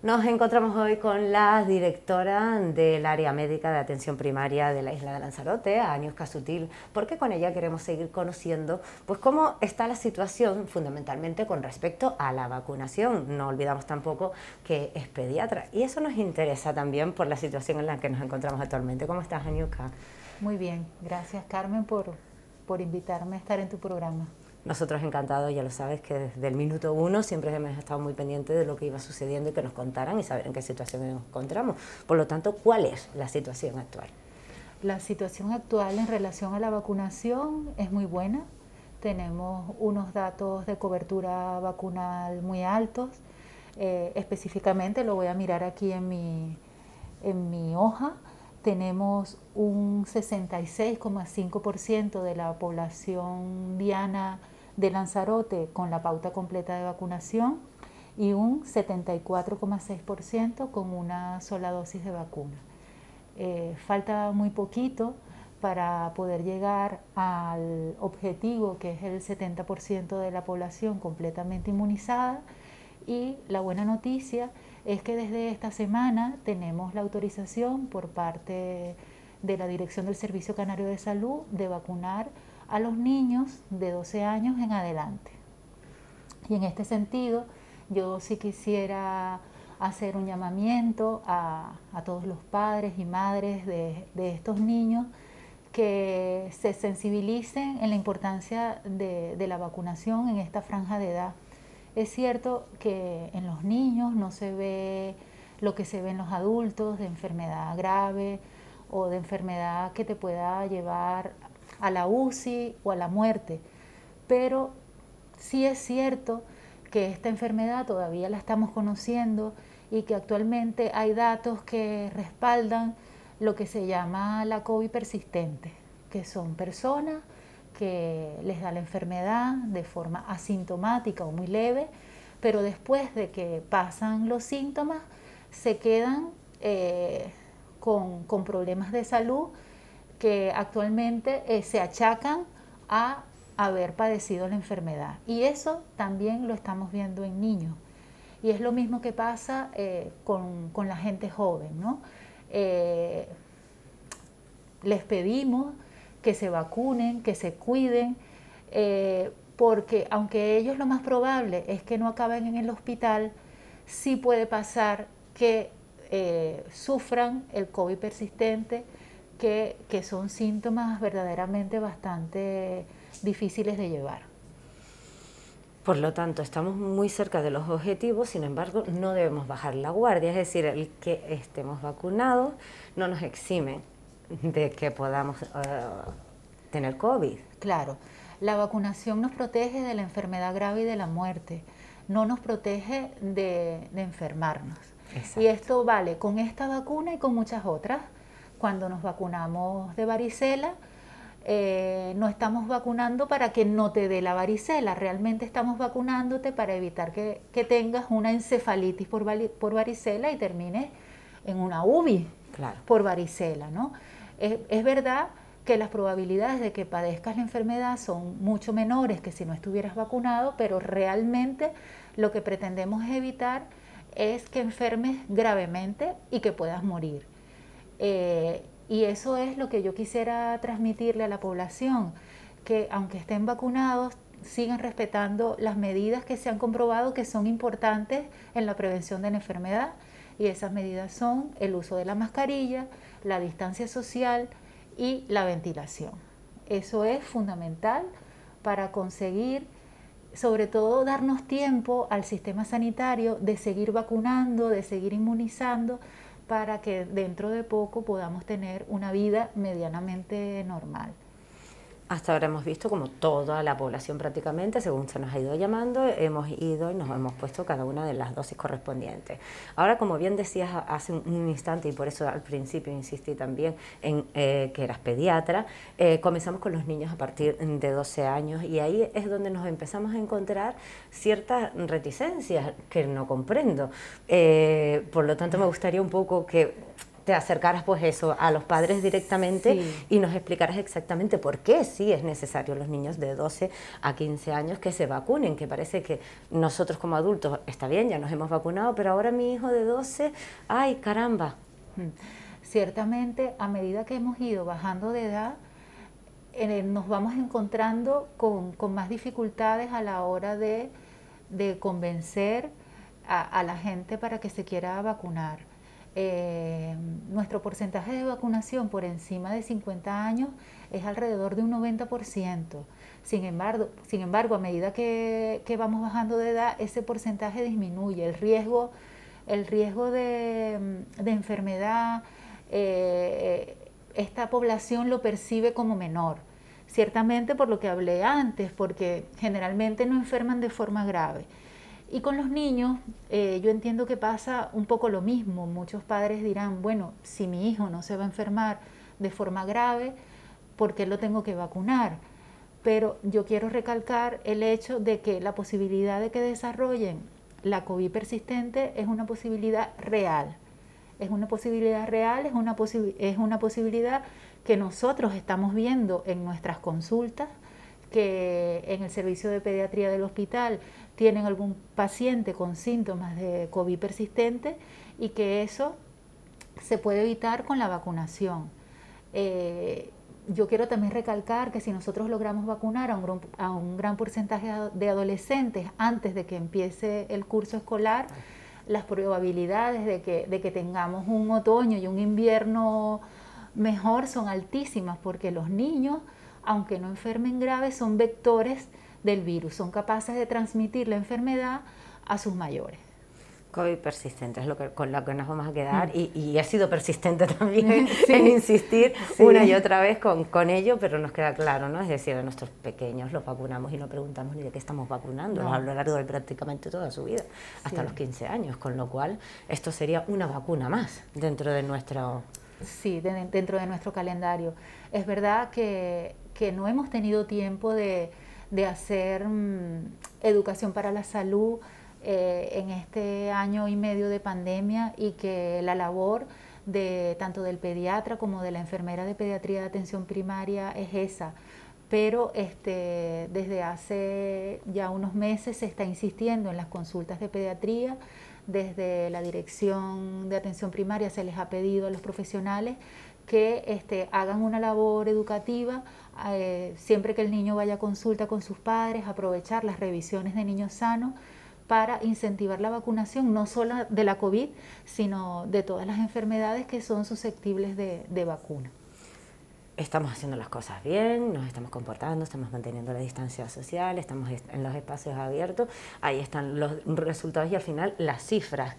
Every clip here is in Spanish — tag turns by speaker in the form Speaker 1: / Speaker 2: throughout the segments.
Speaker 1: Nos encontramos hoy con la directora del área médica de atención primaria de la isla de Lanzarote, Aniuska Sutil, porque con ella queremos seguir conociendo pues cómo está la situación fundamentalmente con respecto a la vacunación. No olvidamos tampoco que es pediatra y eso nos interesa también por la situación en la que nos encontramos actualmente. ¿Cómo estás, Aniuska?
Speaker 2: Muy bien, gracias Carmen por invitarme a estar en tu programa.
Speaker 1: Nosotros encantados, ya lo sabes, que desde el minuto uno siempre hemos estado muy pendientes de lo que iba sucediendo y que nos contaran y saber en qué situación nos encontramos. Por lo tanto, ¿cuál es la situación actual?
Speaker 2: La situación actual en relación a la vacunación es muy buena. Tenemos unos datos de cobertura vacunal muy altos. Específicamente, lo voy a mirar aquí en mi hoja, tenemos un 66,5% de la población diana de Lanzarote con la pauta completa de vacunación y un 74,6% con una sola dosis de vacuna. Falta muy poquito para poder llegar al objetivo, que es el 70% de la población completamente inmunizada, y la buena noticia es que desde esta semana tenemos la autorización por parte de la Dirección del Servicio Canario de Salud de vacunar a los niños de 12 años en adelante. Y en este sentido, yo sí quisiera hacer un llamamiento a todos los padres y madres de estos niños que se sensibilicen en la importancia de la vacunación en esta franja de edad. Es cierto que en los niños no se ve lo que se ve en los adultos de enfermedad grave o de enfermedad que te pueda llevar a la UCI o a la muerte, pero sí es cierto que esta enfermedad todavía la estamos conociendo y que actualmente hay datos que respaldan lo que se llama la COVID persistente, que son personas que les da la enfermedad de forma asintomática o muy leve, pero después de que pasan los síntomas se quedan con problemas de salud que actualmente se achacan a haber padecido la enfermedad. Y eso también lo estamos viendo en niños. Y es lo mismo que pasa con la gente joven, ¿no? Les pedimos que se vacunen, que se cuiden, porque aunque ellos lo más probable es que no acaben en el hospital, sí puede pasar que sufran el COVID persistente, que son síntomas verdaderamente bastante difíciles de llevar.
Speaker 1: Por lo tanto, estamos muy cerca de los objetivos, sin embargo, no debemos bajar la guardia, es decir, el que estemos vacunados no nos exime de que podamos tener COVID.
Speaker 2: Claro, la vacunación nos protege de la enfermedad grave y de la muerte, no nos protege de enfermarnos.
Speaker 1: Exacto.
Speaker 2: Y esto vale con esta vacuna y con muchas otras. Cuando nos vacunamos de varicela, no estamos vacunando para que no te dé la varicela, realmente estamos vacunándote para evitar que tengas una encefalitis por varicela y termines en una UBI,
Speaker 1: claro,
Speaker 2: por varicela, ¿no? Es verdad que las probabilidades de que padezcas la enfermedad son mucho menores que si no estuvieras vacunado, pero realmente lo que pretendemos evitar es que enfermes gravemente y que puedas morir. Y eso es lo que yo quisiera transmitirle a la población, que aunque estén vacunados, sigan respetando las medidas que se han comprobado que son importantes en la prevención de la enfermedad. Y esas medidas son el uso de la mascarilla, la distancia social y la ventilación. Eso es fundamental para conseguir, sobre todo, darnos tiempo al sistema sanitario de seguir vacunando, de seguir inmunizando, para que dentro de poco podamos tener una vida medianamente normal.
Speaker 1: Hasta ahora hemos visto como toda la población prácticamente, según se nos ha ido llamando, hemos ido y nos hemos puesto cada una de las dosis correspondientes. Ahora, como bien decías hace un instante, y por eso al principio insistí también en que eras pediatra, comenzamos con los niños a partir de 12 años y ahí es donde nos empezamos a encontrar ciertas reticencias que no comprendo. Por lo tanto, me gustaría un poco que te acercaras pues eso a los padres directamente
Speaker 2: Sí.
Speaker 1: y nos explicaras exactamente por qué sí es necesario los niños de 12 a 15 años que se vacunen, que parece que nosotros como adultos, está bien, ya nos hemos vacunado, pero ahora mi hijo de 12, ay caramba.
Speaker 2: Ciertamente, a medida que hemos ido bajando de edad, nos vamos encontrando con más dificultades a la hora de convencer a la gente para que se quiera vacunar. Nuestro porcentaje de vacunación por encima de 50 años es alrededor de un 90%. Sin embargo, a medida que vamos bajando de edad, ese porcentaje disminuye. El riesgo de enfermedad, esta población lo percibe como menor. Ciertamente por lo que hablé antes, porque generalmente no enferman de forma grave. Y con los niños, yo entiendo que pasa un poco lo mismo. Muchos padres dirán, bueno, si mi hijo no se va a enfermar de forma grave, ¿por qué lo tengo que vacunar? Pero yo quiero recalcar el hecho de que la posibilidad de que desarrollen la COVID persistente es una posibilidad real. Es una posibilidad real, es una posibilidad que nosotros estamos viendo en nuestras consultas, que en el servicio de pediatría del hospital tienen algún paciente con síntomas de COVID persistente y que eso se puede evitar con la vacunación. Yo quiero también recalcar que si nosotros logramos vacunar a un gran porcentaje de adolescentes antes de que empiece el curso escolar, las probabilidades de que tengamos un otoño y un invierno mejor son altísimas, porque los niños, aunque no enfermen grave, son vectores del virus, son capaces de transmitir la enfermedad a sus mayores.
Speaker 1: COVID persistente es con lo que nos vamos a quedar y he sido persistente también
Speaker 2: Sí.
Speaker 1: en insistir
Speaker 2: Sí.
Speaker 1: una y otra vez con ello, pero nos queda claro, ¿no? Es decir, a nuestros pequeños los vacunamos y no preguntamos ni de qué estamos vacunando,
Speaker 2: No.
Speaker 1: a lo largo de prácticamente toda su vida, hasta los 15 años, con lo cual esto sería una vacuna más dentro de nuestro...
Speaker 2: Sí, dentro de nuestro calendario. Es verdad que no hemos tenido tiempo de hacer educación para la salud en este año y medio de pandemia, y que la labor de tanto del pediatra como de la enfermera de pediatría de atención primaria es esa. Pero desde hace ya unos meses se está insistiendo en las consultas de pediatría. Desde la Dirección de Atención Primaria se les ha pedido a los profesionales que hagan una labor educativa siempre que el niño vaya a consulta con sus padres, aprovechar las revisiones de niños sanos para incentivar la vacunación, no solo de la COVID, sino de todas las enfermedades que son susceptibles de vacuna.
Speaker 1: Estamos haciendo las cosas bien, nos estamos comportando, estamos manteniendo la distancia social, estamos en los espacios abiertos, ahí están los resultados y al final las cifras.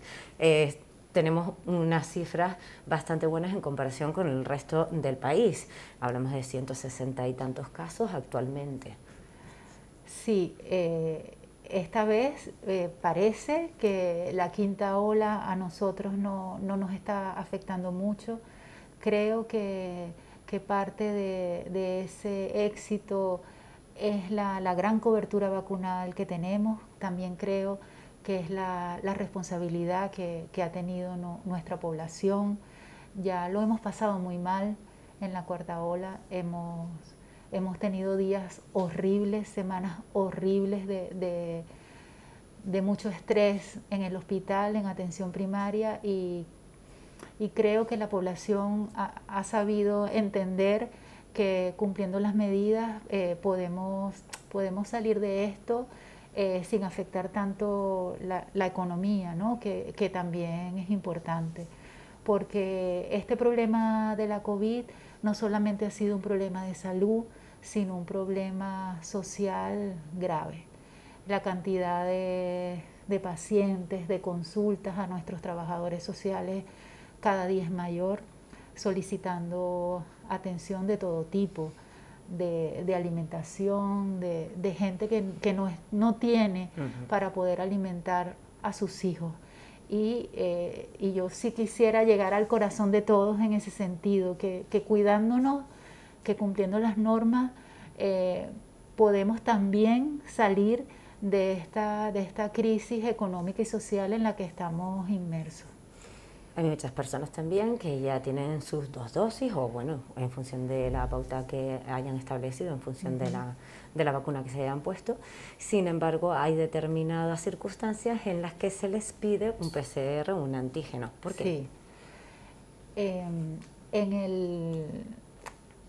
Speaker 1: Tenemos unas cifras bastante buenas en comparación con el resto del país. Hablamos de 160 y tantos casos actualmente.
Speaker 2: Sí, esta vez parece que la quinta ola a nosotros no nos está afectando mucho. Creo que parte de ese éxito es la gran cobertura vacunal que tenemos. También creo que es la responsabilidad que ha tenido nuestra población. Ya lo hemos pasado muy mal en la cuarta ola, hemos tenido días horribles, semanas horribles de mucho estrés en el hospital, en atención primaria, y creo que la población ha sabido entender que cumpliendo las medidas podemos salir de esto sin afectar tanto la economía, ¿no? que también es importante, porque este problema de la COVID no solamente ha sido un problema de salud, sino un problema social grave. La cantidad de pacientes, de consultas a nuestros trabajadores sociales cada día es mayor, solicitando atención de todo tipo, de alimentación, de gente que no tiene para poder alimentar a sus hijos. Y yo sí quisiera llegar al corazón de todos en ese sentido, que cuidándonos, que cumpliendo las normas, podemos también salir de esta crisis económica y social en la que estamos inmersos.
Speaker 1: Hay muchas personas también que ya tienen sus 2 dosis o bueno, en función de la pauta que hayan establecido, en función de la vacuna que se hayan puesto. Sin embargo, hay determinadas circunstancias en las que se les pide un PCR, un antígeno. ¿Por qué?
Speaker 2: Sí.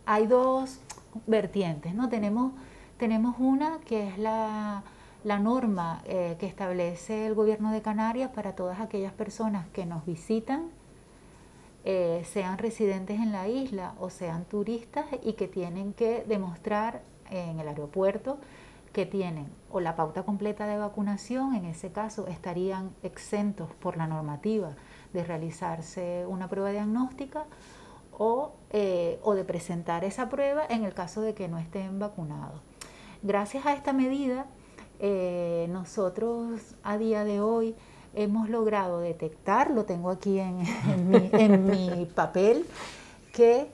Speaker 2: Hay dos vertientes, ¿no? Tenemos una que es la norma que establece el gobierno de Canarias para todas aquellas personas que nos visitan, sean residentes en la isla o sean turistas, y que tienen que demostrar en el aeropuerto que tienen o la pauta completa de vacunación. En ese caso estarían exentos por la normativa de realizarse una prueba diagnóstica o de presentar esa prueba en el caso de que no estén vacunados. Gracias a esta medida, nosotros a día de hoy hemos logrado detectar, lo tengo aquí en mi papel, que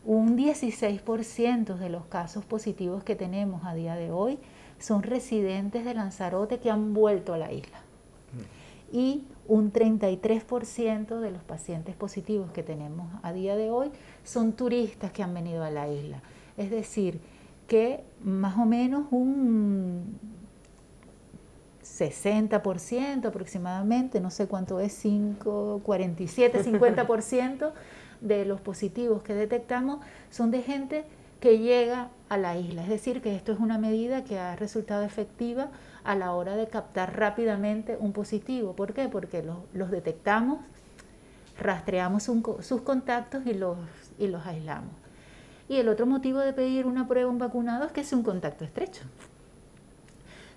Speaker 2: un 16% de los casos positivos que tenemos a día de hoy son residentes de Lanzarote que han vuelto a la isla. Y un 33% de los pacientes positivos que tenemos a día de hoy son turistas que han venido a la isla. Es decir, que más o menos un 60% aproximadamente, no sé cuánto es, 47, 50% de los positivos que detectamos son de gente que llega a la isla. Es decir, que esto es una medida que ha resultado efectiva a la hora de captar rápidamente un positivo. ¿Por qué? Porque los detectamos, rastreamos sus contactos y los aislamos. Y el otro motivo de pedir una prueba a un vacunado es que es un contacto estrecho.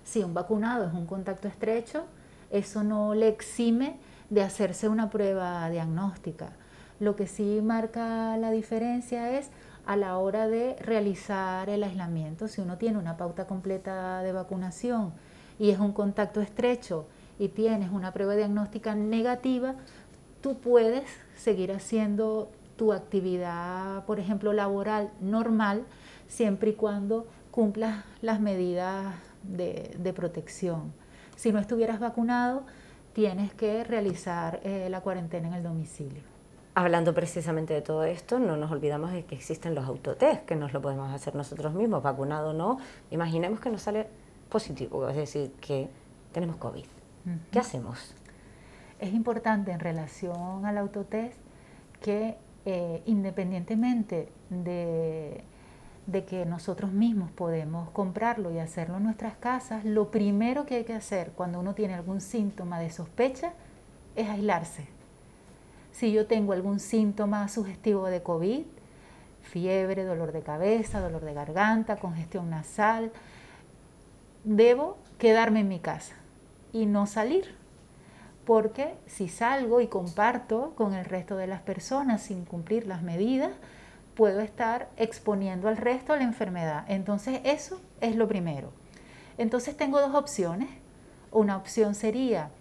Speaker 2: Si un vacunado es un contacto estrecho, eso no le exime de hacerse una prueba diagnóstica. Lo que sí marca la diferencia es a la hora de realizar el aislamiento. Si uno tiene una pauta completa de vacunación y es un contacto estrecho y tienes una prueba diagnóstica negativa, tú puedes seguir haciendo tu actividad, por ejemplo, laboral normal, siempre y cuando cumplas las medidas de protección. Si no estuvieras vacunado, tienes que realizar la cuarentena en el domicilio.
Speaker 1: Hablando precisamente de todo esto, no nos olvidamos de que existen los autotest, que nos lo podemos hacer nosotros mismos, vacunado o no. Imaginemos que nos sale positivo, es decir, que tenemos COVID. ¿Qué hacemos?
Speaker 2: Es importante en relación al autotest que independientemente de que nosotros mismos podemos comprarlo y hacerlo en nuestras casas, lo primero que hay que hacer cuando uno tiene algún síntoma de sospecha es aislarse. Si yo tengo algún síntoma sugestivo de COVID, fiebre, dolor de cabeza, dolor de garganta, congestión nasal, debo quedarme en mi casa y no salir. Porque si salgo y comparto con el resto de las personas sin cumplir las medidas, puedo estar exponiendo al resto a la enfermedad. Entonces eso es lo primero. Entonces tengo dos opciones. Una opción sería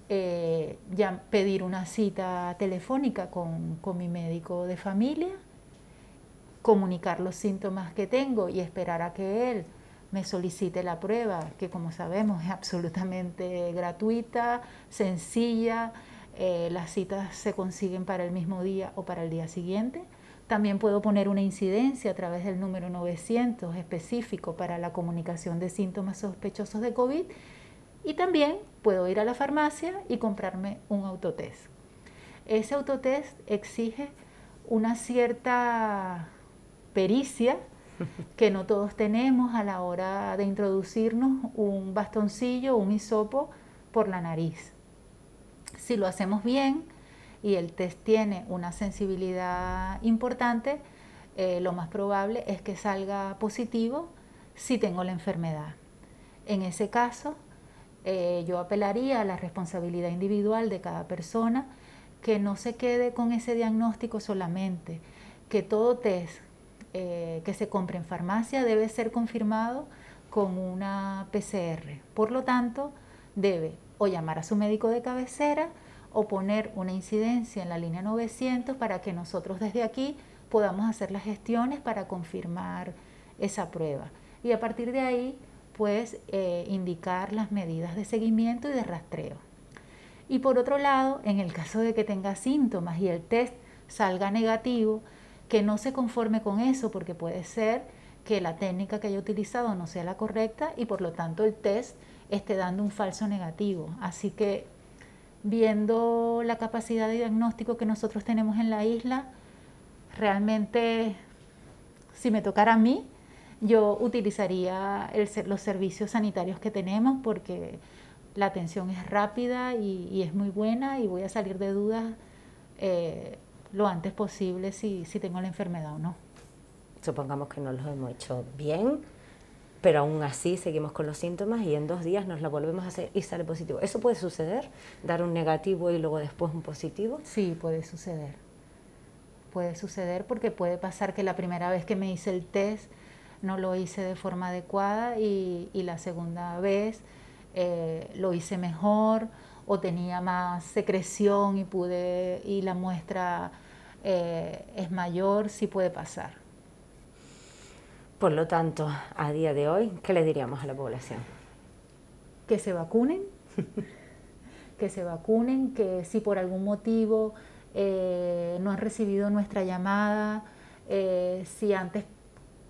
Speaker 2: ya pedir una cita telefónica con mi médico de familia, comunicar los síntomas que tengo y esperar a que él me solicite la prueba, que como sabemos es absolutamente gratuita, sencilla. Las citas se consiguen para el mismo día o para el día siguiente. También puedo poner una incidencia a través del número 900 específico para la comunicación de síntomas sospechosos de COVID, y también puedo ir a la farmacia y comprarme un autotest. Ese autotest exige una cierta pericia que no todos tenemos a la hora de introducirnos un bastoncillo o un hisopo por la nariz. Si lo hacemos bien y el test tiene una sensibilidad importante, lo más probable es que salga positivo si tengo la enfermedad. En ese caso, yo apelaría a la responsabilidad individual de cada persona, que no se quede con ese diagnóstico solamente, que todo test que se compre en farmacia debe ser confirmado con una PCR. Por lo tanto, debe o llamar a su médico de cabecera o poner una incidencia en la línea 900 para que nosotros desde aquí podamos hacer las gestiones para confirmar esa prueba. Y a partir de ahí, pues, indicar las medidas de seguimiento y de rastreo. Y por otro lado, en el caso de que tenga síntomas y el test salga negativo, que no se conforme con eso, porque puede ser que la técnica que haya utilizado no sea la correcta y por lo tanto el test esté dando un falso negativo. Así que, viendo la capacidad de diagnóstico que nosotros tenemos en la isla, realmente, si me tocara a mí, yo utilizaría los servicios sanitarios que tenemos, porque la atención es rápida y es muy buena, y voy a salir de dudas lo antes posible si tengo la enfermedad o no.
Speaker 1: Supongamos que no lo hemos hecho bien, pero aún así seguimos con los síntomas y en 2 días nos lo volvemos a hacer y sale positivo. ¿Eso puede suceder? ¿Dar un negativo y luego después un positivo?
Speaker 2: Sí, puede suceder. Puede suceder porque puede pasar que la primera vez que me hice el test no lo hice de forma adecuada y la segunda vez lo hice mejor, o tenía más secreción y la muestra es mayor. Sí puede pasar.
Speaker 1: Por lo tanto, a día de hoy, ¿qué le diríamos a la población?
Speaker 2: Que se vacunen, que si por algún motivo no han recibido nuestra llamada, si antes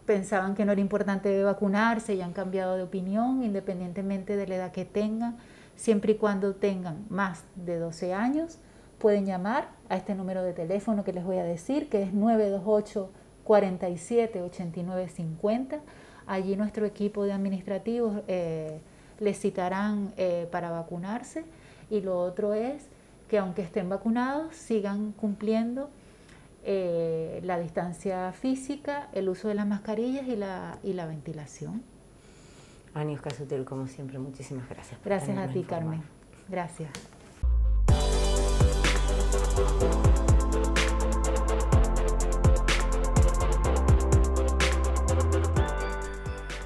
Speaker 2: pensaban que no era importante vacunarse y han cambiado de opinión, independientemente de la edad que tengan, siempre y cuando tengan más de 12 años, pueden llamar a este número de teléfono que les voy a decir, que es 928 47 89 50. Allí nuestro equipo de administrativos les citarán para vacunarse. Y lo otro es que, aunque estén vacunados, sigan cumpliendo la distancia física, el uso de las mascarillas y la ventilación.
Speaker 1: Ani Oscar Sutil, como siempre, muchísimas gracias.
Speaker 2: Gracias a ti, Carmen. Gracias.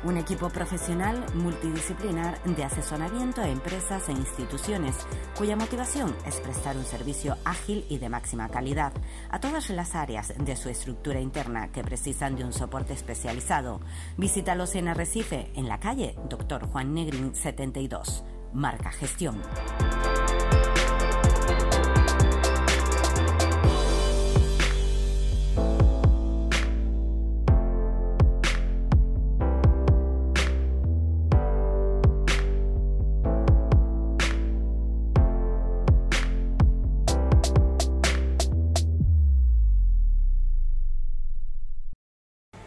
Speaker 3: Un equipo profesional multidisciplinar de asesoramiento a empresas e instituciones, cuya motivación es prestar un servicio ágil y de máxima calidad a todas las áreas de su estructura interna que precisan de un soporte especializado. Visítalos en Arrecife, en la calle Dr. Juan Negrín 72. Marca Gestión.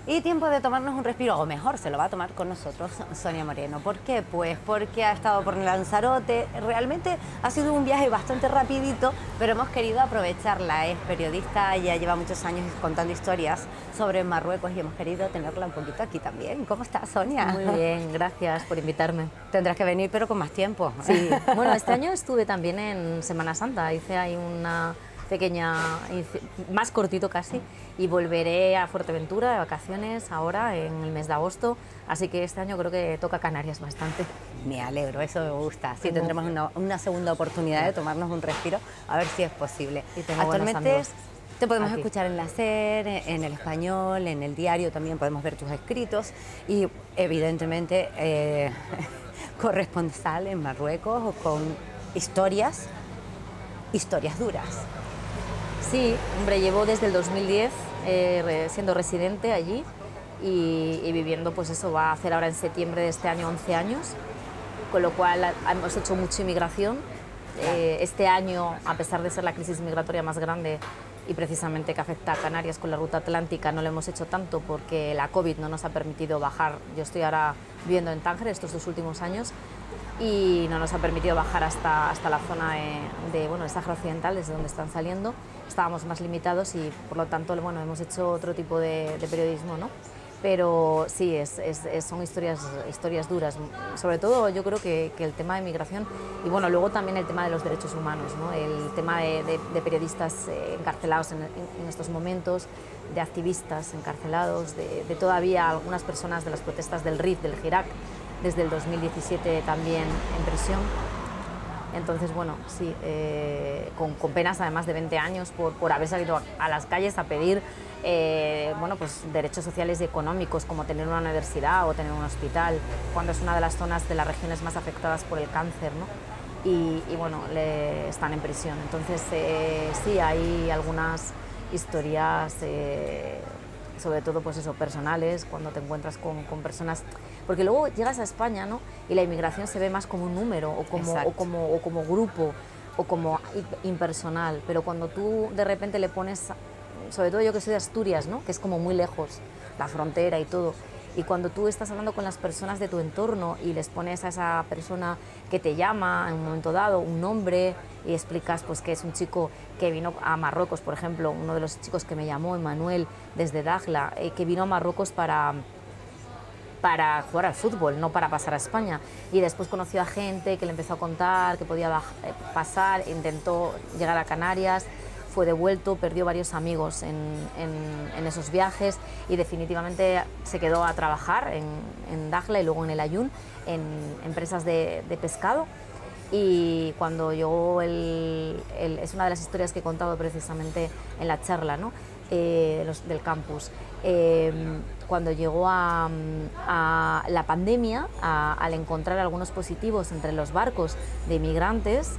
Speaker 1: Y tiempo de tomarnos un respiro, o mejor, se lo va a tomar con nosotros Sonia Moreno. ¿Por qué? Pues porque ha estado por Lanzarote. Realmente ha sido un viaje bastante rapidito, pero hemos querido aprovecharla. Es periodista, ya lleva muchos años contando historias sobre Marruecos y hemos querido tenerla un poquito aquí también. ¿Cómo estás, Sonia?
Speaker 4: Muy bien, gracias por invitarme.
Speaker 1: Tendrás que venir, pero con más tiempo.
Speaker 4: Sí, bueno, este año estuve también en Semana Santa, hice ahí una pequeña, más cortito casi, y volveré a Fuerteventura de vacaciones ahora en el mes de agosto, así que este año creo que toca Canarias bastante.
Speaker 1: Me alegro, eso me gusta. Sí, tendremos una segunda oportunidad de tomarnos un respiro, a ver si es posible.
Speaker 4: Y tengo
Speaker 1: actualmente te podemos
Speaker 4: aquí
Speaker 1: escuchar en la SER, en El Español, en el diario, también podemos ver tus escritos y evidentemente corresponsal en Marruecos con historias duras.
Speaker 4: Sí, hombre, llevo desde el 2010 siendo residente allí y viviendo, pues eso, va a hacer ahora en septiembre de este año 11 años, con lo cual hemos hecho mucha inmigración. Este año, a pesar de ser la crisis migratoria más grande y precisamente que afecta a Canarias con la ruta atlántica, no lo hemos hecho tanto porque la COVID no nos ha permitido bajar. Yo estoy ahora viviendo en Tánger estos 2 últimos años y no nos ha permitido bajar hasta la zona de Sáhara Occidental, desde donde están saliendo. Estábamos más limitados y por lo tanto hemos hecho otro tipo de periodismo, ¿no? Pero sí, son historias duras, sobre todo yo creo que el tema de migración y bueno, luego también el tema de los derechos humanos, ¿no? El tema de periodistas encarcelados en estos momentos, de activistas encarcelados, de todavía algunas personas de las protestas del RIF, del Hirak, desde el 2017 también en prisión. Entonces, bueno, sí, con penas además de 20 años por haber salido a las calles a pedir pues derechos sociales y económicos, como tener una universidad o tener un hospital, cuando es una de las zonas de las regiones más afectadas por el cáncer, ¿no? y bueno, están en prisión. Entonces sí, hay algunas historias, sobre todo pues eso, personales, cuando te encuentras con personas, porque luego llegas a España, ¿no? Y la inmigración se ve más como un número o como grupo o como impersonal, pero cuando tú de repente le pones, sobre todo yo que soy de Asturias, ¿no? Que es como muy lejos, la frontera y todo, y cuando tú estás hablando con las personas de tu entorno y les pones a esa persona que te llama en un momento dado un nombre y explicas pues que es un chico que vino a Marruecos, por ejemplo, uno de los chicos que me llamó, Emmanuel, desde Dakhla, que vino a Marruecos para jugar al fútbol, no para pasar a España, y después conoció a gente que le empezó a contar que podía pasar, intentó llegar a Canarias, fue devuelto, perdió varios amigos en esos viajes y definitivamente se quedó a trabajar en Dakhla y luego en el Ayun, en empresas de pescado. Y cuando llegó es una de las historias que he contado precisamente en la charla, ¿no? Del campus. Cuando llegó a la pandemia, al encontrar algunos positivos entre los barcos de inmigrantes,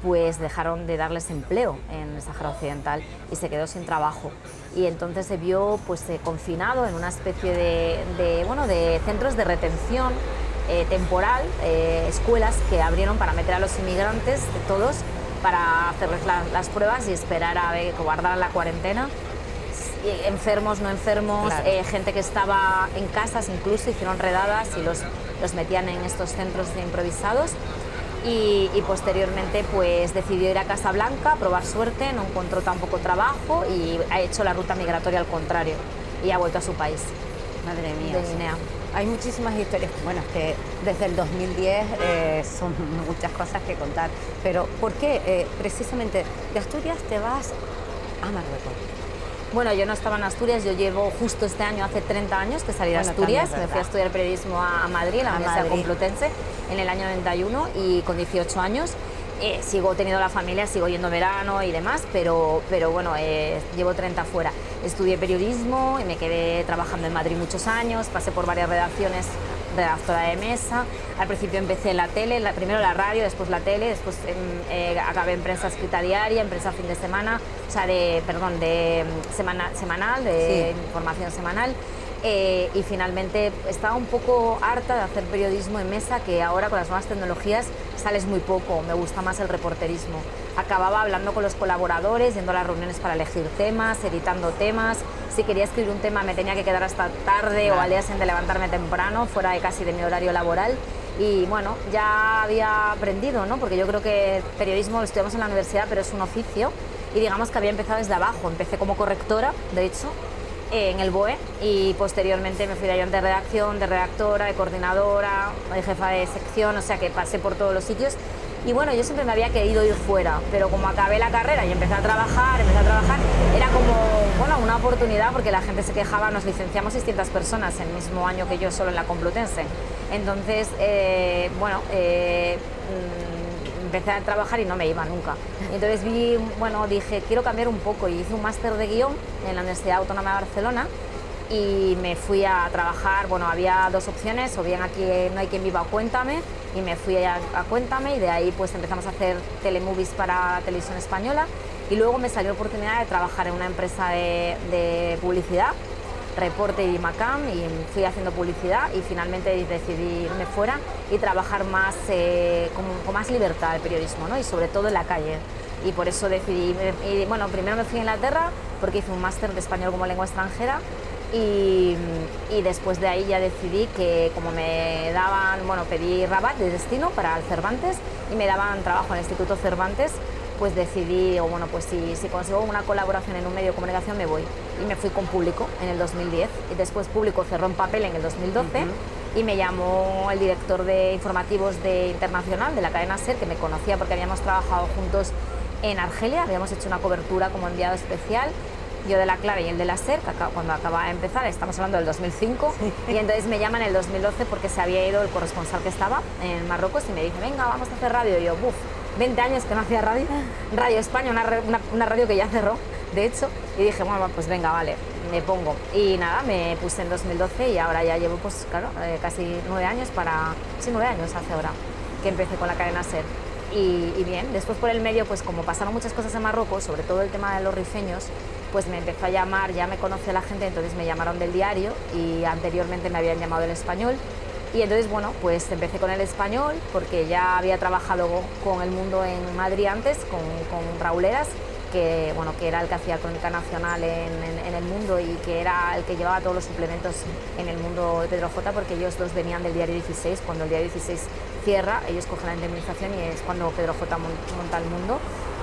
Speaker 4: pues dejaron de darles empleo en el Sáhara Occidental y se quedó sin trabajo. Y entonces se vio pues, confinado en una especie de centros de retención temporal, escuelas que abrieron para meter a los inmigrantes, de todos, para hacerles las pruebas y esperar a ver, que guardaran la cuarentena. Enfermos, no enfermos, claro. Gente que estaba en casas, incluso hicieron redadas y los metían en estos centros de improvisados. Y posteriormente pues decidió ir a Casablanca a probar suerte, no encontró tampoco trabajo y ha hecho la ruta migratoria al contrario y ha vuelto a su país.
Speaker 1: Madre mía.
Speaker 4: De Guinea.
Speaker 1: Hay muchísimas historias, bueno, es que desde el 2010 son muchas cosas que contar, pero ¿por qué precisamente de Asturias te vas a Marruecos?
Speaker 4: Bueno, yo no estaba en Asturias, yo llevo justo este año, hace 30 años que salí de Asturias, me fui a estudiar periodismo a Madrid, a la Universidad Complutense, en el año 91 y con 18 años. Sigo teniendo la familia, sigo yendo verano y demás, pero bueno, llevo 30 fuera. Estudié periodismo y me quedé trabajando en Madrid muchos años, pasé por varias redacciones, redactora de mesa. Al principio empecé en la tele, primero la radio, después la tele, después acabé en prensa escrita diaria, en prensa fin de semana, o sea, semanal, de información semanal. Y finalmente estaba un poco harta de hacer periodismo en mesa, que ahora con las nuevas tecnologías sales muy poco, me gusta más el reporterismo. Acababa hablando con los colaboradores, yendo a las reuniones para elegir temas, editando temas. Si quería escribir un tema me tenía que quedar hasta tarde o al día siguiente levantarme temprano, fuera casi de mi horario laboral. Y bueno, ya había aprendido, ¿no? Porque yo creo que periodismo lo estudiamos en la universidad, pero es un oficio. Y digamos que había empezado desde abajo, empecé como correctora, de hecho, en el BOE, y posteriormente me fui de ayudante de redacción, de redactora, de coordinadora, de jefa de sección, o sea que pasé por todos los sitios. Y bueno, yo siempre me había querido ir fuera, pero como acabé la carrera y empecé a trabajar, era como, bueno, una oportunidad, porque la gente se quejaba, nos licenciamos 600 personas el mismo año que yo solo en la Complutense. Entonces, empecé a trabajar y no me iba nunca. Entonces dije, quiero cambiar un poco, y hice un máster de guión en la Universidad Autónoma de Barcelona y me fui a trabajar. Bueno, había dos opciones, o bien Aquí no hay quien viva o Cuéntame, y me fui a Cuéntame, y de ahí pues empezamos a hacer telemovies para la televisión española, y luego me salió la oportunidad de trabajar en una empresa de publicidad, Reporte y Macam, y fui haciendo publicidad, y finalmente decidí irme fuera y trabajar más con más libertad el periodismo, ¿no? Y sobre todo en la calle. Y por eso decidí, bueno, primero me fui a Inglaterra porque hice un máster de español como lengua extranjera, y después de ahí ya decidí que, como me daban, bueno, pedí Rabat de destino para el Cervantes y me daban trabajo en el Instituto Cervantes, pues decidí, si consigo una colaboración en un medio de comunicación me voy. Y me fui con Público en el 2010, y después Público cerró en papel en el 2012, y me llamó el director de informativos de Internacional, de la cadena SER, que me conocía porque habíamos trabajado juntos en Argelia, habíamos hecho una cobertura como enviado especial, yo de la Clave y él de la SER, cuando acababa de empezar, estamos hablando del 2005, y entonces me llaman en el 2012 porque se había ido el corresponsal que estaba en Marruecos, y me dice, venga, vamos a hacer radio. Y yo, 20 años que no hacía radio, Radio España, una radio que ya cerró, de hecho, y dije, bueno, pues venga, vale, me pongo. Y nada, me puse en 2012 y ahora ya llevo, pues claro, casi 9 años 9 años hace ahora que empecé con la cadena SER. y bien, después por el medio, pues como pasaron muchas cosas en Marruecos, sobre todo el tema de los rifeños, pues me empezó a llamar, ya me conoce la gente, entonces me llamaron del diario y anteriormente me habían llamado del Español. Y entonces, bueno, pues empecé con el Español porque ya había trabajado con El Mundo en Madrid antes, con Raúl Heras, que, bueno, que era el que hacía Crónica Nacional en El Mundo y que era el que llevaba todos los suplementos en El Mundo de Pedro J, porque ellos dos venían del Diario 16. Cuando el Diario 16 cierra, ellos cogen la indemnización y es cuando Pedro J monta El Mundo.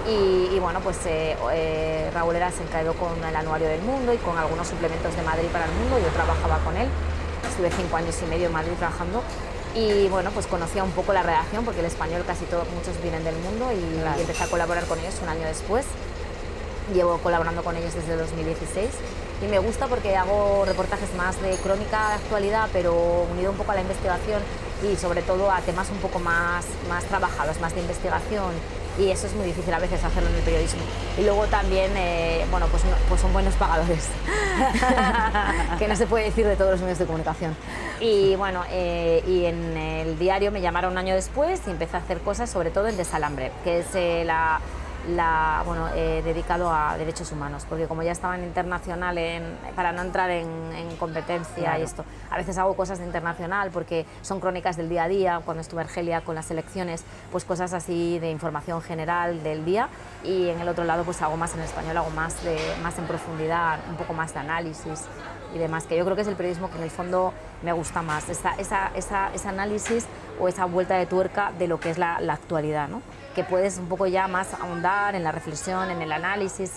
Speaker 4: Y bueno, pues Raúl Heras se encargó con el Anuario del Mundo y con algunos suplementos de Madrid para El Mundo. Yo trabajaba con él. Estuve 5 años y medio en Madrid trabajando y bueno, pues conocía un poco la redacción porque el Español casi muchos vienen del Mundo y empecé a colaborar con ellos un año después. Llevo colaborando con ellos desde 2016 y me gusta porque hago reportajes más de crónica de actualidad, pero unido un poco a la investigación y sobre todo a temas un poco más trabajados, más de investigación. Y eso es muy difícil a veces hacerlo en el periodismo. Y luego también, bueno, pues son buenos pagadores, que no se puede decir de todos los medios de comunicación. Y bueno, y en el diario me llamaron un año después y empecé a hacer cosas, sobre todo en Desalambre, que es dedicado a derechos humanos, porque como ya estaba en internacional, para no entrar en competencia, claro. Y esto, a veces hago cosas de internacional porque son crónicas del día a día. Cuando estuve en Argelia con las elecciones, pues cosas así de información general del día, y en el otro lado pues hago más en español, hago más en profundidad, un poco más de análisis y demás, que yo creo que es el periodismo que en el fondo me gusta más, ese análisis o esa vuelta de tuerca de lo que es la actualidad, ¿no? Que puedes un poco ya más ahondar en la reflexión, en el análisis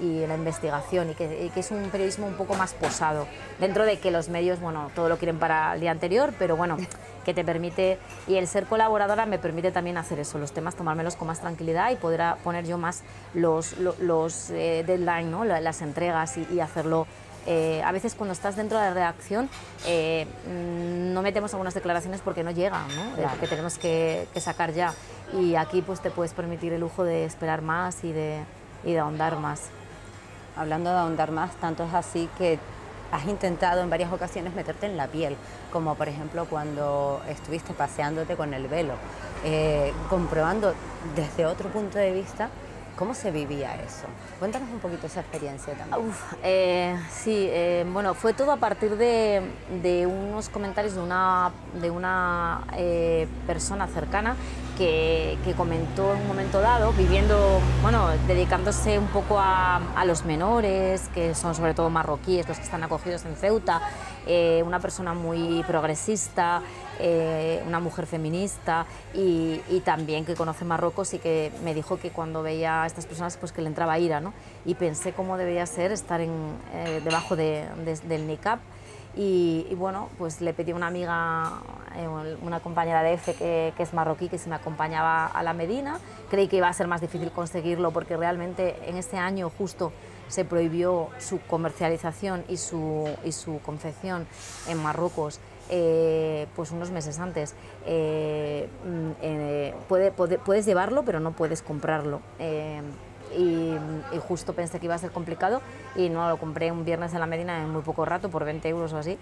Speaker 4: y en la investigación, y que es un periodismo un poco más posado, dentro de que los medios, bueno, todo lo quieren para el día anterior, pero bueno, que te permite, y el ser colaboradora me permite también hacer eso, los temas tomármelos con más tranquilidad y poder poner yo más los deadline, ¿no? Las entregas y hacerlo. A veces cuando estás dentro de la redacción no metemos algunas declaraciones porque no llegan, ¿no? Claro. Porque tenemos que sacar ya, y aquí pues te puedes permitir el lujo de esperar más y de ahondar más.
Speaker 1: Hablando de ahondar más, tanto es así que has intentado en varias ocasiones meterte en la piel, como por ejemplo cuando estuviste paseándote con el velo, comprobando desde otro punto de vista ¿cómo se vivía eso? Cuéntanos un poquito esa experiencia también.
Speaker 4: Sí, bueno, fue todo a partir de unos comentarios de una persona cercana que comentó en un momento dado, viviendo, bueno, dedicándose un poco a los menores, que son sobre todo marroquíes los que están acogidos en Ceuta, una persona muy progresista, una mujer feminista y también que conoce Marruecos, y que me dijo que cuando veía a estas personas pues que le entraba ira, ¿no? Y pensé cómo debía ser estar debajo del niqab. Y bueno, pues le pedí a una amiga, una compañera de EFE que es marroquí, que se me acompañaba a la Medina. Creí que iba a ser más difícil conseguirlo porque realmente en este año justo se prohibió su comercialización y su confección en Marruecos, pues unos meses antes. Puedes llevarlo, pero no puedes comprarlo. Y justo pensé que iba a ser complicado y no, lo compré un viernes en la Medina en muy poco rato por 20 euros o así,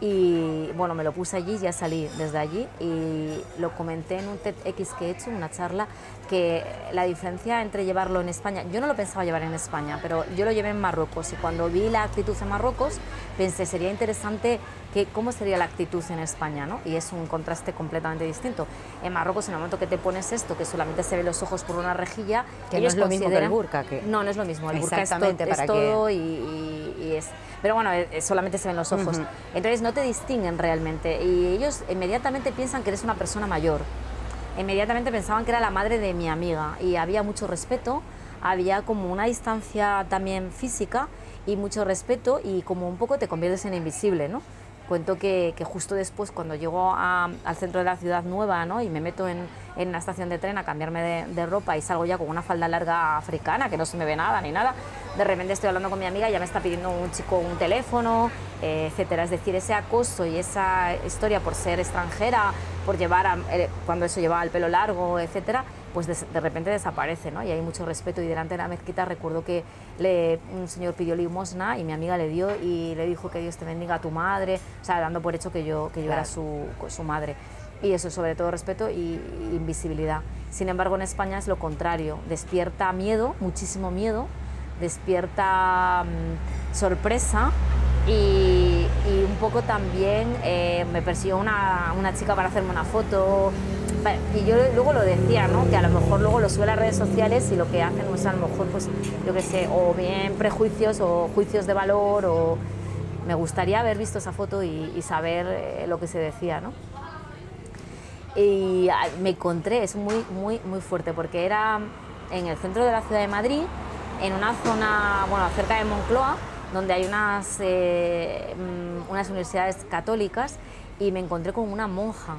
Speaker 4: y bueno, me lo puse allí, ya salí desde allí y lo comenté en un TEDx que he hecho, una charla, que la diferencia entre llevarlo en España, yo no lo pensaba llevar en España, pero yo lo llevé en Marruecos, y cuando vi la actitud en Marruecos pensé, sería interesante cómo sería la actitud en España, ¿no? Y es un contraste completamente distinto. En Marruecos, en el momento que te pones esto, que solamente se ven los ojos por una rejilla,
Speaker 1: que ellos no es lo mismo que el burka.
Speaker 4: No, no es lo mismo, el burka es todo y es... Pero bueno, solamente se ven los ojos. Entonces no te distinguen realmente, y ellos inmediatamente piensan que eres una persona mayor. Inmediatamente pensaban que era la madre de mi amiga, y había mucho respeto, había como una distancia también física y mucho respeto, y como un poco te conviertes en invisible, ¿no? Cuento que justo después, cuando llego al centro de la ciudad nueva, ¿no? Y me meto en la estación de tren a cambiarme de ropa, y salgo ya con una falda larga africana, que no se me ve nada ni nada, de repente estoy hablando con mi amiga y ya me está pidiendo un chico un teléfono, etcétera. Es decir, ese acoso y esa historia por ser extranjera, por llevar, cuando eso llevaba el pelo largo, etcétera, pues de repente desaparece, ¿no? Y hay mucho respeto, y delante de la mezquita recuerdo que un señor pidió limosna y mi amiga le dio, y le dijo que Dios te bendiga a tu madre, o sea, dando por hecho que yo era su madre. Y eso, sobre todo respeto y invisibilidad. Sin embargo, en España es lo contrario, despierta miedo, muchísimo miedo, despierta sorpresa y un poco también me persiguió una chica para hacerme una foto. Y yo luego lo decía, ¿no? Que a lo mejor luego lo sube a las redes sociales y lo que hacen es a lo mejor, pues, yo qué sé, o bien prejuicios o juicios de valor, o me gustaría haber visto esa foto y saber lo que se decía, ¿no? Y me encontré, es muy fuerte, porque era en el centro de la ciudad de Madrid, en una zona, bueno, cerca de Moncloa, donde hay unas universidades católicas, y me encontré con una monja.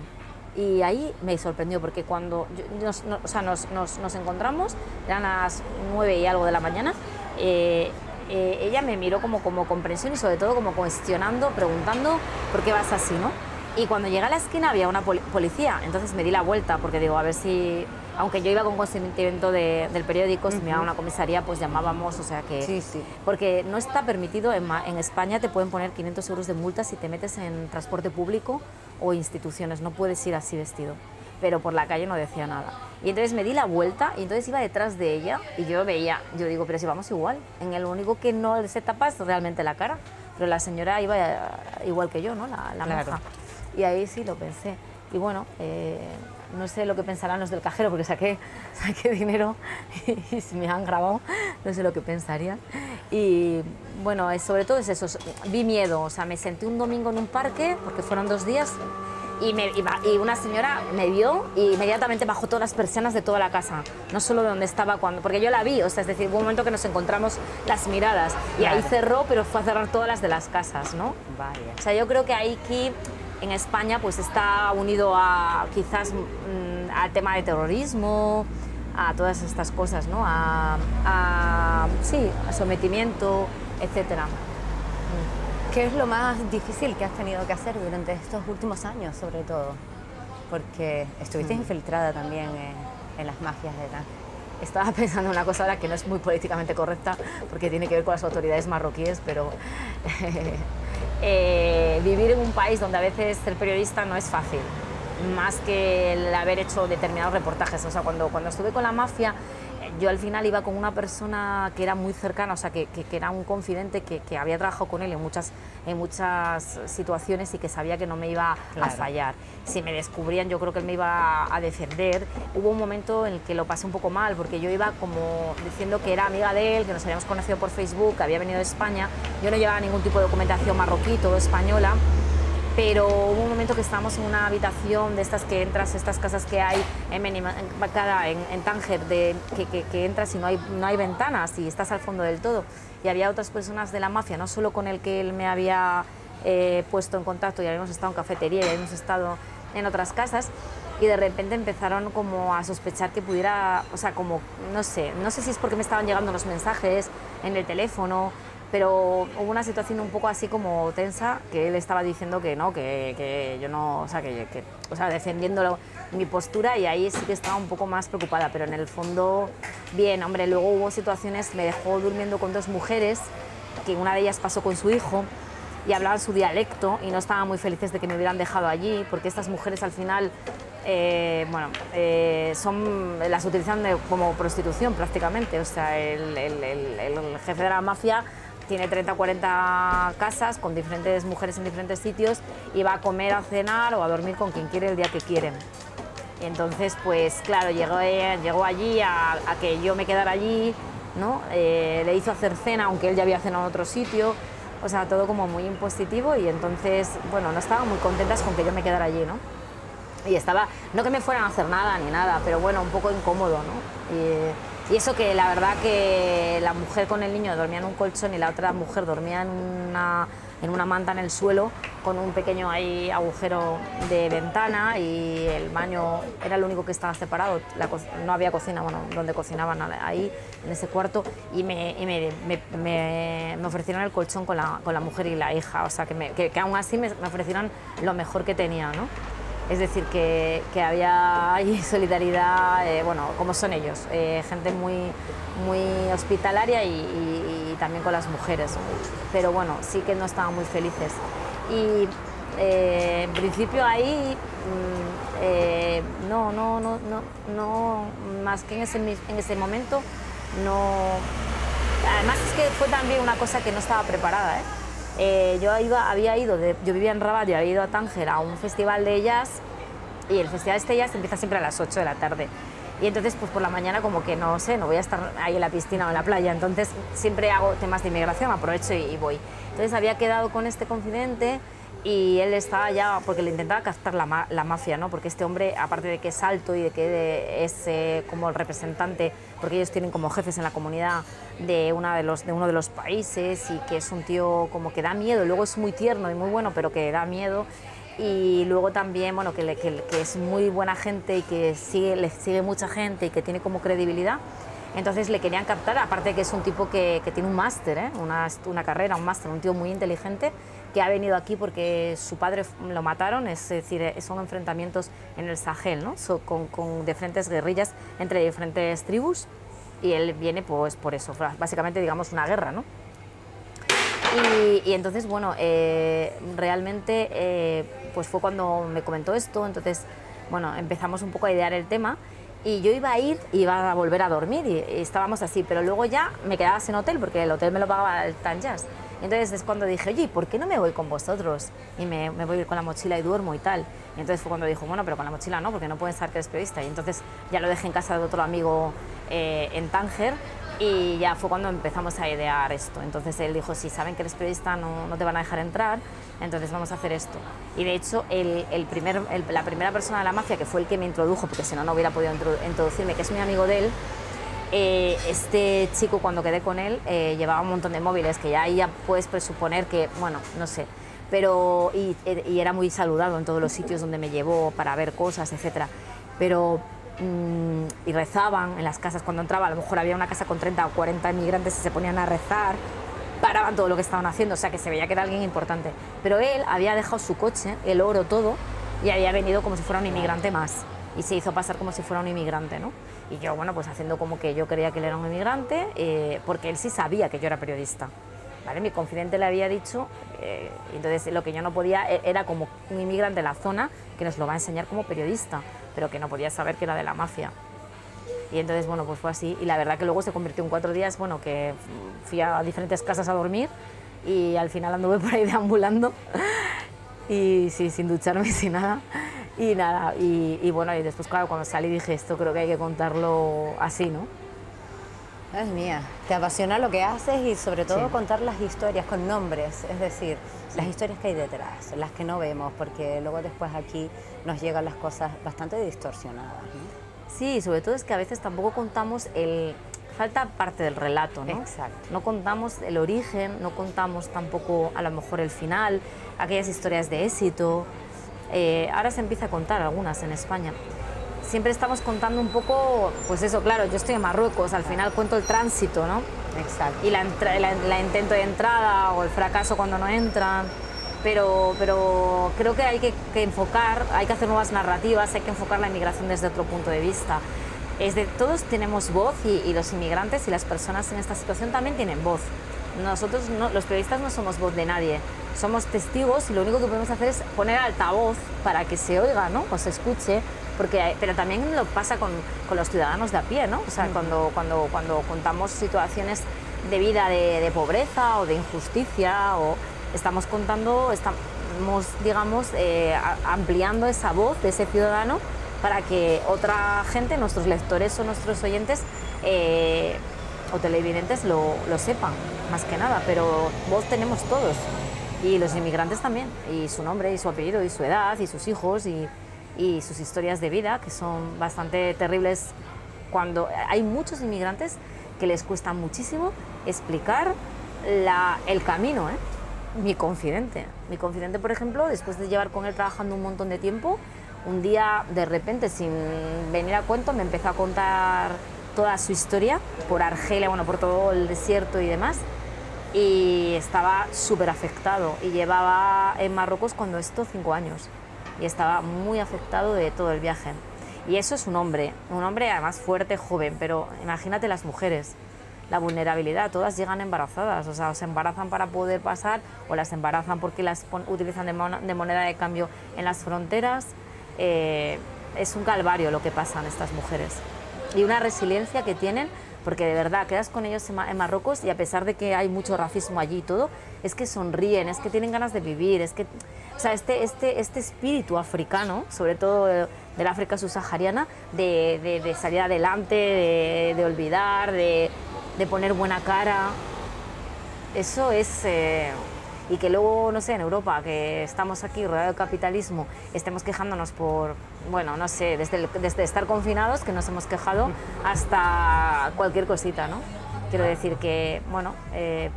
Speaker 4: Y ahí me sorprendió, porque cuando nos encontramos, eran las 9 y algo de la mañana, ella me miró como comprensión y sobre todo como cuestionando, preguntando por qué vas así, ¿no? Y cuando llegué a la esquina había una policía, entonces me di la vuelta porque digo, a ver si, aunque yo iba con consentimiento del periódico, si me iba a una comisaría, pues llamábamos, o sea que...
Speaker 1: Sí, sí.
Speaker 4: Porque no está permitido, en España te pueden poner 500 euros de multa si te metes en transporte público o instituciones, no puedes ir así vestido. Pero por la calle no decía nada. Y entonces me di la vuelta y entonces iba detrás de ella y yo veía, yo digo, pero si vamos igual, en el único que no se tapa es realmente la cara. Pero la señora iba igual que yo, ¿no? La monja. Y ahí sí lo pensé. Y bueno, no sé lo que pensarán los del cajero, porque saqué dinero y si me han grabado, no sé lo que pensarían. Y bueno, sobre todo es eso, vi miedo, o sea, me sentí un domingo en un parque, porque fueron 2 días, y una señora me vio y inmediatamente bajó todas las persianas de toda la casa, no solo de donde estaba porque yo la vi, o sea, es decir, hubo un momento que nos encontramos las miradas, y ahí cerró, pero fue a cerrar todas las de las casas, ¿no?
Speaker 1: Vaya.
Speaker 4: O sea, yo creo que aquí en España pues está unido a quizás al tema de terrorismo, a todas estas cosas, ¿no? Sí, a sometimiento, etcétera.
Speaker 1: ¿Qué es lo más difícil que has tenido que hacer durante estos últimos años, sobre todo? Porque estuviste infiltrada también en las mafias de la...
Speaker 4: Estaba pensando en una cosa ahora que no es muy políticamente correcta, porque tiene que ver con las autoridades marroquíes, pero vivir en un país donde a veces ser periodista no es fácil, más que el haber hecho determinados reportajes. O sea, cuando estuve con la mafia, yo al final iba con una persona que era muy cercana, o sea, que era un confidente que había trabajado con él en muchas situaciones y que sabía que no me iba a fallar. Si me descubrían, yo creo que él me iba a defender. Hubo un momento en el que lo pasé un poco mal, porque yo iba como diciendo que era amiga de él, que nos habíamos conocido por Facebook, que había venido de España. Yo no llevaba ningún tipo de documentación marroquí, todo española. Pero hubo un momento que estábamos en una habitación de estas que entras, estas casas que hay en Tánger, que entras y no hay ventanas y estás al fondo del todo. Y había otras personas de la mafia, no solo con el que él me había puesto en contacto, y habíamos estado en cafetería y habíamos estado en otras casas, y de repente empezaron como a sospechar que pudiera, o sea, como, no sé si es porque me estaban llegando los mensajes en el teléfono, pero hubo una situación un poco así como tensa, que él estaba diciendo que no, que yo no, o sea, defendiendo mi postura, y ahí sí que estaba un poco más preocupada, pero en el fondo, bien, hombre, luego hubo situaciones, me dejó durmiendo con 2 mujeres, que una de ellas pasó con su hijo, y hablaban su dialecto, y no estaban muy felices de que me hubieran dejado allí, porque estas mujeres al final, las utilizan como prostitución prácticamente, o sea, el jefe de la mafia tiene 30 o 40 casas con diferentes mujeres en diferentes sitios, y va a comer, a cenar o a dormir con quien quiere el día que quiere. Y entonces, pues claro, llegó allí a que yo me quedara allí, ¿no? Le hizo hacer cena, aunque él ya había cenado en otro sitio, o sea, todo como muy impositivo, y entonces, bueno, no estaban muy contentas con que yo me quedara allí, ¿no? Y estaba, no que me fueran a hacer nada ni nada, pero bueno, un poco incómodo, ¿no? Y eso que la verdad que la mujer con el niño dormía en un colchón y la otra mujer dormía en una manta en el suelo, con un pequeño ahí agujero de ventana, y el baño era el único que estaba separado, no había cocina, bueno, donde cocinaban ahí, en ese cuarto, y me ofrecieron el colchón con la mujer y la hija, o sea, que aún así me ofrecieron lo mejor que tenía, ¿no? Es decir, que había ahí solidaridad, bueno, como son ellos, gente muy hospitalaria y también con las mujeres, pero bueno, sí que no estaban muy felices. Y en principio ahí no, más que en ese momento, no. Además es que fue también una cosa que no estaba preparada, ¿eh? Yo vivía en Rabat y había ido a Tánger a un festival de jazz, y el festival de jazz empieza siempre a las 8 de la tarde. Y entonces, pues por la mañana como que no sé, no voy a estar ahí en la piscina o en la playa, entonces siempre hago temas de inmigración, aprovecho y voy. Entonces había quedado con este confidente y él estaba ya, porque le intentaba captar la mafia, ¿no? Porque este hombre, aparte de que es alto y de que es como el representante, porque ellos tienen como jefes en la comunidad de uno de los países, y que es un tío como que da miedo, luego es muy tierno y muy bueno, pero que da miedo. Y luego también, bueno, que es muy buena gente y que le sigue mucha gente y que tiene como credibilidad. Entonces le querían captar, aparte de que es un tipo que tiene un máster, ¿eh? una carrera, un máster, un tío muy inteligente, que ha venido aquí porque su padre lo mataron, es decir, son enfrentamientos en el Sahel, ¿no? Con diferentes guerrillas entre diferentes tribus, y él viene pues por eso, básicamente digamos una guerra, ¿no? Y entonces, bueno, realmente pues fue cuando me comentó esto, entonces, bueno, empezamos un poco a idear el tema, y yo iba a volver a dormir, y estábamos así, pero luego ya me quedaba sin hotel, porque el hotel me lo pagaba el Tan Jazz. Entonces es cuando dije, oye, ¿por qué no me voy con vosotros? Y me voy con la mochila y duermo y tal. Y entonces fue cuando dijo, bueno, pero con la mochila no, porque no pueden saber que eres periodista. Y entonces ya lo dejé en casa de otro amigo en Tánger, y ya fue cuando empezamos a idear esto. Entonces él dijo, si saben que eres periodista no te van a dejar entrar, entonces vamos a hacer esto. Y de hecho la primera persona de la mafia, que fue el que me introdujo, porque si no, no hubiera podido introducirme, que es mi amigo de él, este chico, cuando quedé con él, llevaba un montón de móviles, que ya ahí ya puedes presuponer que, bueno, no sé, pero y era muy saludado en todos los sitios donde me llevó para ver cosas, etcétera. Pero y rezaban en las casas cuando entraba, a lo mejor había una casa con 30 o 40 inmigrantes y se ponían a rezar, paraban todo lo que estaban haciendo, o sea que se veía que era alguien importante. Pero él había dejado su coche, el oro, todo, y había venido como si fuera un inmigrante más, y se hizo pasar como si fuera un inmigrante, ¿no? Y yo, bueno, pues haciendo como que yo creía que él era un inmigrante, porque él sí sabía que yo era periodista, ¿vale? Mi confidente le había dicho, entonces lo que yo no podía era como un inmigrante de la zona que nos lo va a enseñar como periodista, pero que no podía saber que era de la mafia. Y entonces, bueno, pues fue así, y la verdad que luego se convirtió en 4 días, bueno, que fui a diferentes casas a dormir, y al final anduve por ahí deambulando, y sí, sin ducharme, sin nada. Y nada, y bueno, y después, claro, cuando salí dije, esto creo que hay que contarlo así, ¿no?
Speaker 1: Es mía, te apasiona lo que haces, y sobre todo
Speaker 4: Sí.
Speaker 1: contar las historias con nombres, es decir, las historias que hay detrás, las que no vemos, porque luego después aquí nos llegan las cosas bastante distorsionadas, ¿no?
Speaker 4: Sí, sobre todo es que a veces tampoco contamos falta parte del relato, ¿no?
Speaker 1: Exacto.
Speaker 4: No contamos el origen, no contamos tampoco a lo mejor el final, aquellas historias de éxito. Ahora se empieza a contar algunas en España. Siempre estamos contando un poco, pues eso, claro, yo estoy en Marruecos, al final cuento el tránsito, ¿no?
Speaker 1: Exacto.
Speaker 4: Y la intento de entrada o el fracaso cuando no entran, pero creo que hay que enfocar, hay que hacer nuevas narrativas, hay que enfocar la inmigración desde otro punto de vista. Todos tenemos voz, y los inmigrantes y las personas en esta situación también tienen voz. Nosotros, los periodistas, no somos voz de nadie, somos testigos, y lo único que podemos hacer es poner altavoz para que se oiga, ¿no? O se escuche, pero también lo pasa con los ciudadanos de a pie, ¿no? O sea, cuando contamos situaciones de vida de pobreza o de injusticia, o estamos digamos, ampliando esa voz de ese ciudadano para que otra gente, nuestros lectores o nuestros oyentes o televidentes lo sepan, más que nada, pero voz tenemos todos, y los inmigrantes también, y su nombre y su apellido y su edad y sus hijos y sus historias de vida, que son bastante terribles. Cuando hay muchos inmigrantes que les cuesta muchísimo explicar el camino, ¿eh? Mi confidente, por ejemplo, después de llevar con él trabajando un montón de tiempo, un día de repente, sin venir a cuento, me empezó a contar toda su historia por Argelia, bueno, por todo el desierto y demás, y estaba súper afectado, y llevaba en Marruecos cuando esto 5 años, y estaba muy afectado de todo el viaje. Y eso es un hombre además fuerte, joven, pero imagínate las mujeres la vulnerabilidad, todas llegan embarazadas, o sea, o se embarazan para poder pasar o las embarazan porque las utilizan de moneda de cambio en las fronteras. Es un calvario lo que pasan estas mujeres y una resiliencia que tienen, porque de verdad quedas con ellos en Marruecos y a pesar de que hay mucho racismo allí y todo, es que sonríen, es que tienen ganas de vivir, es que, o sea, este espíritu africano, sobre todo del África subsahariana, de salir adelante, de olvidar, de poner buena cara, eso es... y que luego, no sé, en Europa, que estamos aquí rodeados de capitalismo, estemos quejándonos por, bueno, no sé, desde estar confinados, que nos hemos quejado, hasta cualquier cosita, ¿no? Quiero decir que, bueno,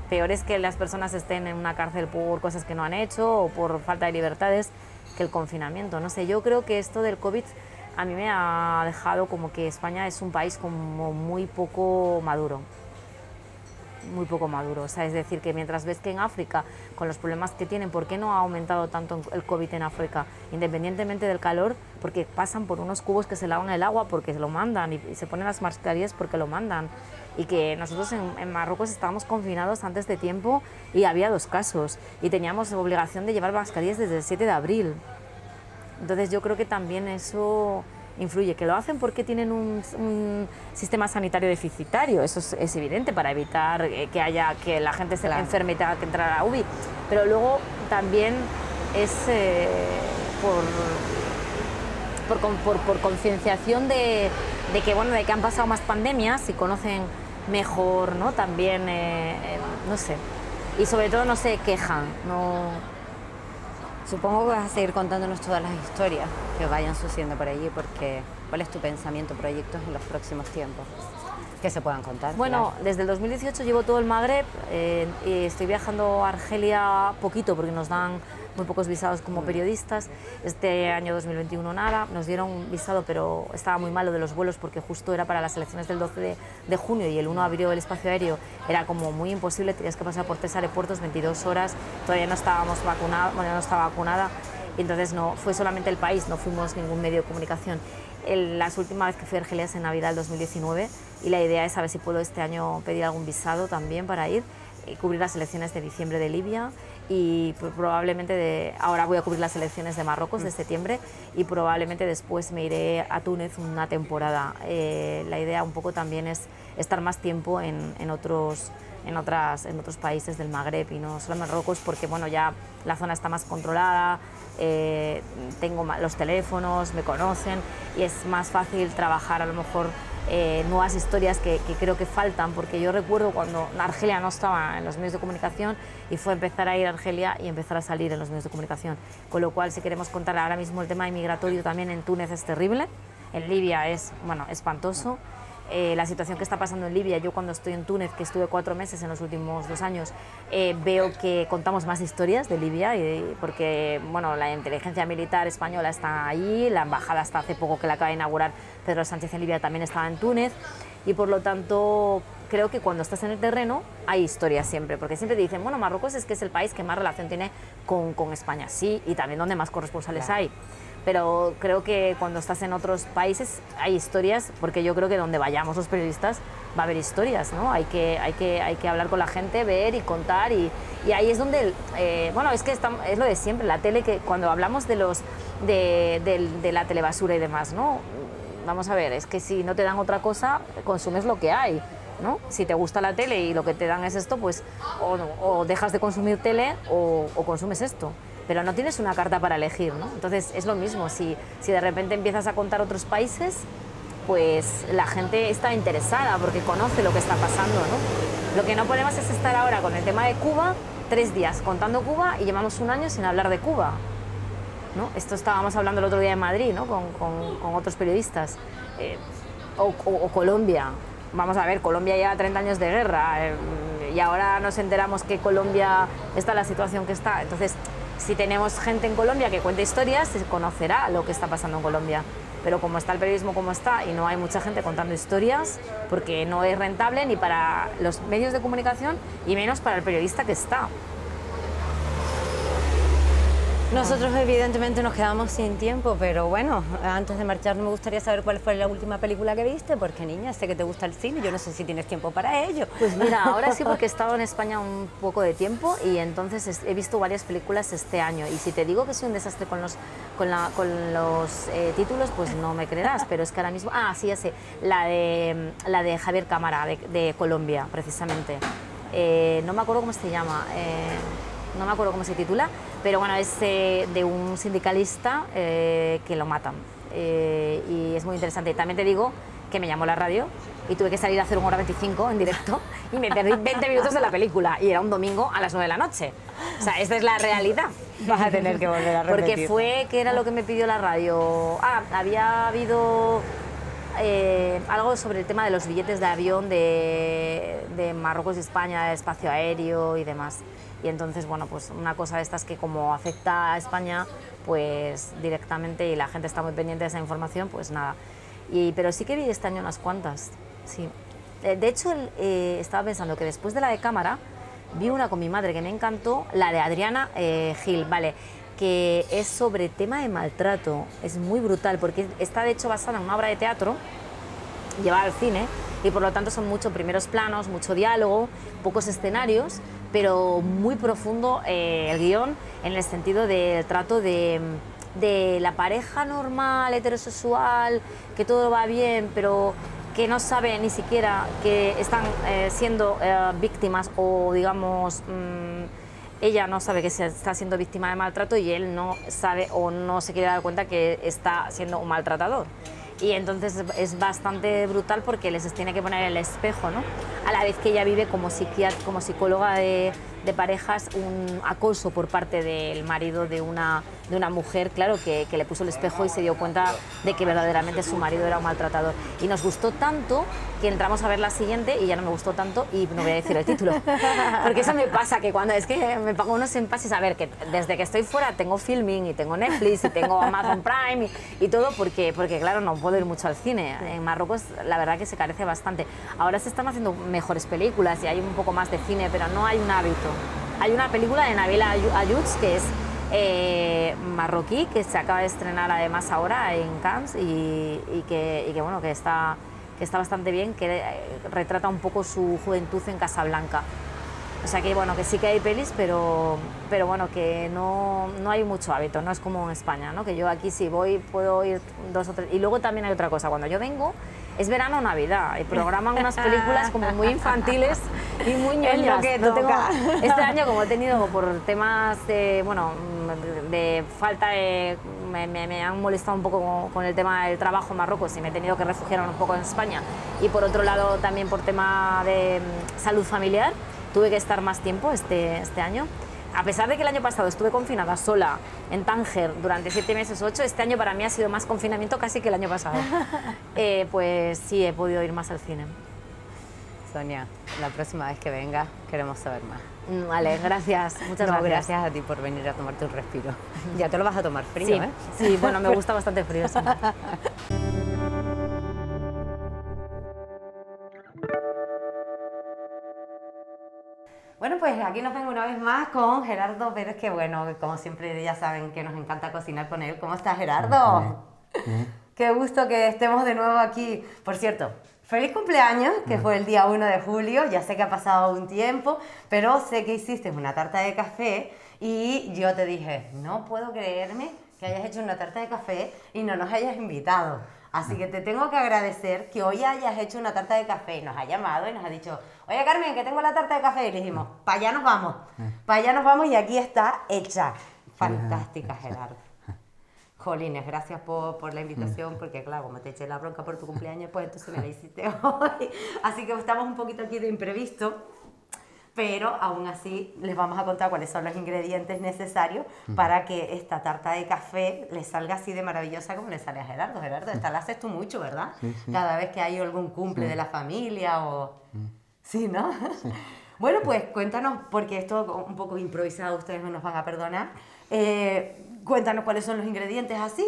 Speaker 4: peor es que las personas estén en una cárcel por cosas que no han hecho o por falta de libertades que el confinamiento, no sé. Yo creo que esto del COVID a mí me ha dejado como que España es un país como muy poco maduro. Muy poco maduro, o sea, es decir, que mientras ves que en África, con los problemas que tienen, ¿por qué no ha aumentado tanto el COVID en África? Independientemente del calor, porque pasan por unos cubos que se lavan el agua porque se lo mandan y se ponen las mascarillas porque lo mandan. Y que nosotros en Marruecos estábamos confinados antes de tiempo y había 2 casos y teníamos obligación de llevar mascarillas desde el 7 de abril. Entonces yo creo que también eso influye, que lo hacen porque tienen un sistema sanitario deficitario, eso es evidente, para evitar que la gente se enferme y tenga que entrar a la UBI, pero luego también es por concienciación de que, bueno, de que han pasado más pandemias y conocen mejor, ¿no? También, no sé, y sobre todo no se quejan, no...
Speaker 1: Supongo que vas a seguir contándonos todas las historias que vayan sucediendo por allí, porque ¿cuál es tu pensamiento, proyectos en los próximos tiempos que se puedan contar?
Speaker 4: Bueno,
Speaker 1: claro.
Speaker 4: Desde el 2018 llevo todo el Magreb y estoy viajando a Argelia poquito porque nos dan muy pocos visados como periodistas. Este año 2021 nada, nos dieron un visado pero estaba muy malo de los vuelos porque justo era para las elecciones del 12 de junio y el 1 abrió el espacio aéreo, era como muy imposible, tenías que pasar por 3 aeropuertos, 22 horas, todavía no estábamos vacunados, bueno, no estaba vacunada, y entonces no, fue solamente el país, no fuimos ningún medio de comunicación. La última vez que fui a Argelia es en Navidad del 2019 y la idea es a ver si puedo este año pedir algún visado también para ir, cubrir las elecciones de diciembre de Libia y probablemente ahora voy a cubrir las elecciones de Marruecos de septiembre y probablemente después me iré a Túnez una temporada. La idea un poco también es estar más tiempo en otros países del Magreb y no solo en Marruecos porque bueno, ya la zona está más controlada, tengo los teléfonos, me conocen y es más fácil trabajar a lo mejor nuevas historias que creo que faltan, porque yo recuerdo cuando Argelia no estaba en los medios de comunicación y fue empezar a ir a Argelia y empezar a salir en los medios de comunicación, con lo cual si queremos contar ahora mismo el tema inmigratorio también en Túnez es terrible, en Libia es, bueno, espantoso. La situación que está pasando en Libia, yo cuando estoy en Túnez, que estuve 4 meses en los últimos 2 años, veo que contamos más historias de Libia, porque bueno, la inteligencia militar española está allí, la embajada hasta hace poco que la acaba de inaugurar Pedro Sánchez en Libia también estaba en Túnez, y por lo tanto creo que cuando estás en el terreno hay historias siempre, porque siempre te dicen, bueno, Marruecos es que es el país que más relación tiene con España, sí, y también donde más corresponsales hay. Pero creo que cuando estás en otros países hay historias, porque yo creo que donde vayamos los periodistas va a haber historias, ¿no? Hay que hablar con la gente, ver y contar, y ahí es donde, bueno, es que es lo de siempre, la tele, que cuando hablamos de la telebasura y demás, ¿no? Vamos a ver, es que si no te dan otra cosa, consumes lo que hay, ¿no? Si te gusta la tele y lo que te dan es esto, pues o dejas de consumir tele o consumes esto. Pero no tienes una carta para elegir, ¿no? Entonces es lo mismo, si de repente empiezas a contar otros países, pues la gente está interesada porque conoce lo que está pasando, ¿no? Lo que no podemos es estar ahora con el tema de Cuba 3 días contando Cuba y llevamos 1 año sin hablar de Cuba, ¿no? Esto estábamos hablando el otro día en Madrid, ¿no? Con otros periodistas. O Colombia. Vamos a ver, Colombia lleva 30 años de guerra y ahora nos enteramos que Colombia está en la situación que está. Entonces, si tenemos gente en Colombia que cuenta historias, se conocerá lo que está pasando en Colombia. Pero como está el periodismo como está y no hay mucha gente contando historias, porque no es rentable ni para los medios de comunicación y menos para el periodista que está.
Speaker 1: Nosotros evidentemente nos quedamos sin tiempo, pero bueno, antes de marchar me gustaría saber cuál fue la última película que viste, porque niña, sé que te gusta el cine, yo no sé si tienes tiempo para ello.
Speaker 4: Pues mira, ahora sí, porque he estado en España un poco de tiempo y entonces he visto varias películas este año, y si te digo que soy un desastre con los títulos, pues no me creerás, pero es que ahora mismo... Ah, sí, ya sé, la de Javier Cámara, de Colombia, precisamente. No me acuerdo cómo se llama, no me acuerdo cómo se titula, pero bueno, es de un sindicalista que lo matan, y es muy interesante. También te digo que me llamó la radio y tuve que salir a hacer 1h25 en directo y me perdí 20 minutos de la película, y era un domingo a las 9 de la noche. O sea, esta es la realidad.
Speaker 1: Vas a tener que volver a repetir.
Speaker 4: Porque ¿qué era lo que me pidió la radio? Ah, había habido algo sobre el tema de los billetes de avión de Marruecos y España, de espacio aéreo y demás. Y entonces, bueno, pues una cosa de estas que como afecta a España, pues directamente, y la gente está muy pendiente de esa información, pues nada. Pero sí que vi este año unas cuantas, sí. De hecho, estaba pensando que después de la de Cámara, vi una con mi madre que me encantó, la de Adriana Gil, ¿vale? Que es sobre tema de maltrato. Es muy brutal, porque está de hecho basada en una obra de teatro llevada al cine, y por lo tanto son muchos primeros planos, mucho diálogo, pocos escenarios, pero muy profundo el guión, en el sentido del trato de la pareja normal, heterosexual, que todo va bien, pero que no sabe ni siquiera que están siendo víctimas, o digamos, ella no sabe que se está siendo víctima de maltrato, y él no sabe o no se quiere dar cuenta que está siendo un maltratador. Y entonces es bastante brutal, porque les tiene que poner el espejo, ¿no? A la vez que ella vive como psicóloga de parejas, un acoso por parte del marido de una mujer, claro, que le puso el espejo y se dio cuenta de que verdaderamente su marido era un maltratador. Y nos gustó tanto que entramos a ver la siguiente y ya no me gustó tanto, y no voy a decir el título. Porque eso me pasa, que cuando es que me pago unos empases, a ver, que desde que estoy fuera tengo Filmin y tengo Netflix y tengo Amazon Prime y todo, porque claro, no puedo ir mucho al cine. En Marruecos la verdad que se carece bastante. Ahora se están haciendo mejores películas y hay un poco más de cine, pero no hay un hábito. Hay una película de Nabil Ayouch que es marroquí, que se acaba de estrenar además ahora en Cannes, y que bueno, que está bastante bien, que retrata un poco su juventud en Casablanca. O sea que bueno, que sí que hay pelis, pero bueno, que no hay mucho hábito, no es como en España, ¿no? Que yo aquí si voy puedo ir 2 o 3. Y luego también hay otra cosa, cuando yo vengo es verano o Navidad y programan unas películas como muy infantiles y muy ñoñas.
Speaker 1: Es lo que toca.
Speaker 4: Este año, como he tenido por temas de falta de... Me han molestado un poco con el tema del trabajo en Marruecos, y me he tenido que refugiar un poco en España, y por otro lado también por tema de salud familiar tuve que estar más tiempo este año. A pesar de que el año pasado estuve confinada sola en Tánger durante 7 meses, 8, este año para mí ha sido más confinamiento casi que el año pasado. Pues sí, he podido ir más al cine.
Speaker 1: Sonia, la próxima vez que venga queremos saber más.
Speaker 4: Vale, gracias, muchas gracias.
Speaker 1: Gracias a ti por venir a tomarte un respiro. Ya te lo vas a tomar frío,
Speaker 4: sí,
Speaker 1: ¿eh?
Speaker 4: Sí, bueno, me gusta bastante frío. Sí.
Speaker 1: Bueno, pues aquí nos ven una vez más con Gerardo Pérez, que bueno, como siempre ya saben que nos encanta cocinar con él. ¿Cómo estás, Gerardo? Qué gusto que estemos de nuevo aquí. Por cierto, feliz cumpleaños, que fue el día 1 de julio. Ya sé que ha pasado un tiempo, pero sé que hiciste una tarta de café y yo te dije, no puedo creerme que hayas hecho una tarta de café y no nos hayas invitado. Así que te tengo que agradecer que hoy hayas hecho una tarta de café y nos ha llamado y nos ha dicho, oye Carmen, que tengo la tarta de café. Y le dijimos, para allá nos vamos, y aquí está hecha. Fantástica, Gerardo. Jolines, gracias por la invitación, porque claro, como te eché la bronca por tu cumpleaños, pues entonces me la hiciste hoy. Así que estamos un poquito aquí de imprevisto, pero aún así les vamos a contar cuáles son los ingredientes necesarios para que esta tarta de café le salga así de maravillosa como le sale a Gerardo. Gerardo, esta la haces tú mucho, ¿verdad?
Speaker 5: Sí, sí.
Speaker 1: Cada vez que hay algún cumple de la familia o... Sí, ¿no?
Speaker 5: Sí.
Speaker 1: Bueno, pues cuéntanos, porque esto un poco improvisado, ustedes no nos van a perdonar. Cuéntanos cuáles son los ingredientes así.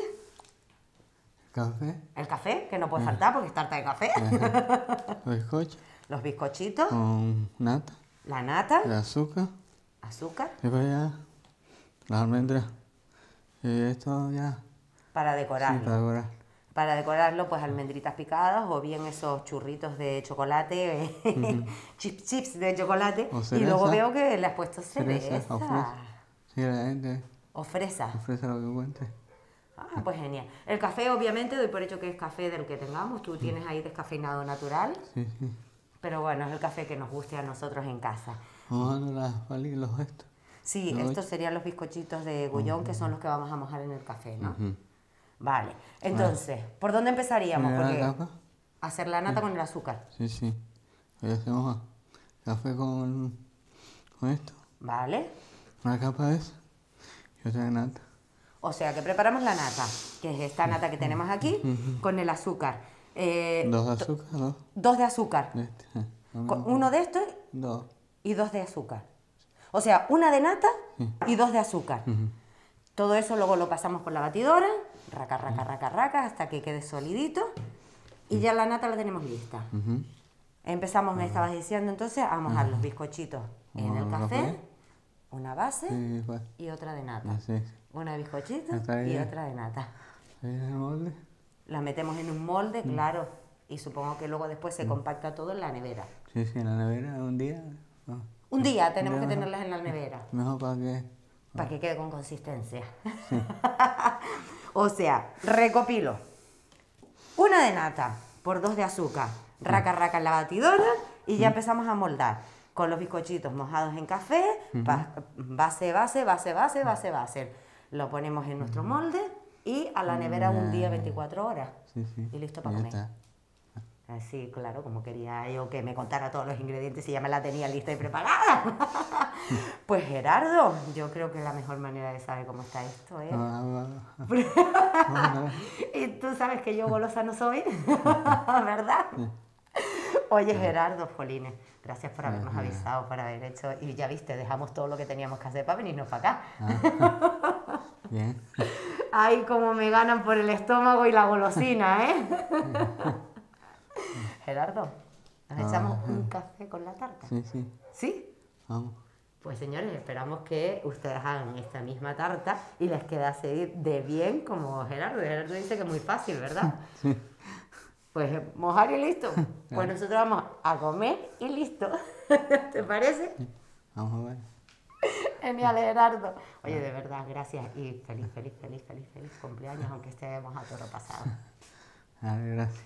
Speaker 5: Café.
Speaker 1: El café, que no puede faltar porque es tarta de café.
Speaker 5: Bizcocho.
Speaker 1: Los bizcochitos.
Speaker 5: Con nata.
Speaker 1: La nata.
Speaker 5: El azúcar.
Speaker 1: Azúcar.
Speaker 5: Y para allá las almendras Sí, esto ya.
Speaker 1: Para
Speaker 5: Sí,
Speaker 1: decorarlo.
Speaker 5: para decorar.
Speaker 1: Para decorarlo, pues almendritas picadas o bien esos churritos de chocolate, chips de chocolate.
Speaker 5: O
Speaker 1: Y luego
Speaker 5: cereza.
Speaker 1: veo que le has puesto
Speaker 5: Cereza
Speaker 1: cereza.
Speaker 5: o fresa. Sí, la gente
Speaker 1: O fresa.
Speaker 5: ofrece lo que encuentre.
Speaker 1: Ah, pues genial. El café, obviamente, doy por hecho que es café del que tengamos. Tú tienes ahí descafeinado natural.
Speaker 5: Sí, sí.
Speaker 1: Pero bueno, es el café que nos guste a nosotros en casa.
Speaker 5: Vamos a las los estos.
Speaker 1: Sí,
Speaker 5: Yo-
Speaker 1: estos serían los bizcochitos de Gullón, que son los que vamos a mojar en el café, ¿no?
Speaker 5: Ujú.
Speaker 1: Vale. Entonces, ¿por dónde empezaríamos?
Speaker 5: Primero la
Speaker 1: Porque
Speaker 5: capa.
Speaker 1: hacer la nata con el azúcar.
Speaker 5: Sí, sí. Hoy hacemos café con esto.
Speaker 1: Vale.
Speaker 5: Una capa de eso. Y otra de nata.
Speaker 1: O sea, que preparamos la nata, que es esta nata que tenemos aquí, con el azúcar.
Speaker 5: Dos de azúcar, dos
Speaker 1: Dos de azúcar.
Speaker 5: de este.
Speaker 1: Uno de estos
Speaker 5: Dos.
Speaker 1: y dos de azúcar. O sea, una de nata y dos de azúcar. Todo eso luego lo pasamos por la batidora, raca, raca, raca, raca, hasta que quede solidito. Y ya la nata la tenemos lista.
Speaker 5: Ujú.
Speaker 1: Empezamos, me estabas diciendo entonces, a mojar los bizcochitos en el
Speaker 5: Mojar el
Speaker 1: café,
Speaker 5: café.
Speaker 1: una base
Speaker 5: Sí, pues.
Speaker 1: y otra de nata.
Speaker 5: Así.
Speaker 1: Una de bizcochitos
Speaker 5: Está
Speaker 1: y
Speaker 5: bien.
Speaker 1: otra de nata.
Speaker 5: Ahí en el molde.
Speaker 1: La metemos en un molde, claro, y supongo que luego después se compacta todo en la nevera.
Speaker 5: Sí, sí, en la nevera un día. No.
Speaker 1: Un día tenemos que
Speaker 5: mejor.
Speaker 1: tenerlas en la nevera.
Speaker 5: Mejor
Speaker 1: Para que quede con consistencia. O sea, recopilo. Una de nata por dos de azúcar. Raca, raca en la batidora y ya empezamos a moldar. Con los bizcochitos mojados en café, base, base, base, base, base, base. Lo ponemos en nuestro molde y a la nevera un día 24 horas.
Speaker 5: Sí, sí.
Speaker 1: Y listo para
Speaker 5: Ya
Speaker 1: comer.
Speaker 5: está.
Speaker 1: Así, claro, como quería yo que me contara todos los ingredientes y ya me la tenía lista y preparada. Pues Gerardo, yo creo que la mejor manera de saber cómo está esto es... Y tú sabes que yo golosa no soy, ¿verdad? Oye, Gerardo, Jolines, gracias por habernos avisado, por haber hecho... Y ya viste, dejamos todo lo que teníamos que hacer para venirnos para acá.
Speaker 5: Bien.
Speaker 1: Ay, como me ganan por el estómago y la golosina, ¿eh? Gerardo, ¿nos echamos un café con la tarta?
Speaker 5: Sí, sí.
Speaker 1: ¿Sí?
Speaker 5: Vamos.
Speaker 1: Pues señores, esperamos que ustedes hagan esta misma tarta y les quede así de bien como Gerardo. Gerardo dice que es muy fácil, ¿verdad?
Speaker 5: Sí.
Speaker 1: Pues mojar y listo. Pues nosotros vamos a comer y listo. ¿Te parece?
Speaker 5: Vamos a ver.
Speaker 1: Genial, Gerardo. Oye, de verdad, gracias y feliz, feliz, feliz, feliz, feliz cumpleaños, aunque estemos a toro pasado.
Speaker 5: Vale, gracias.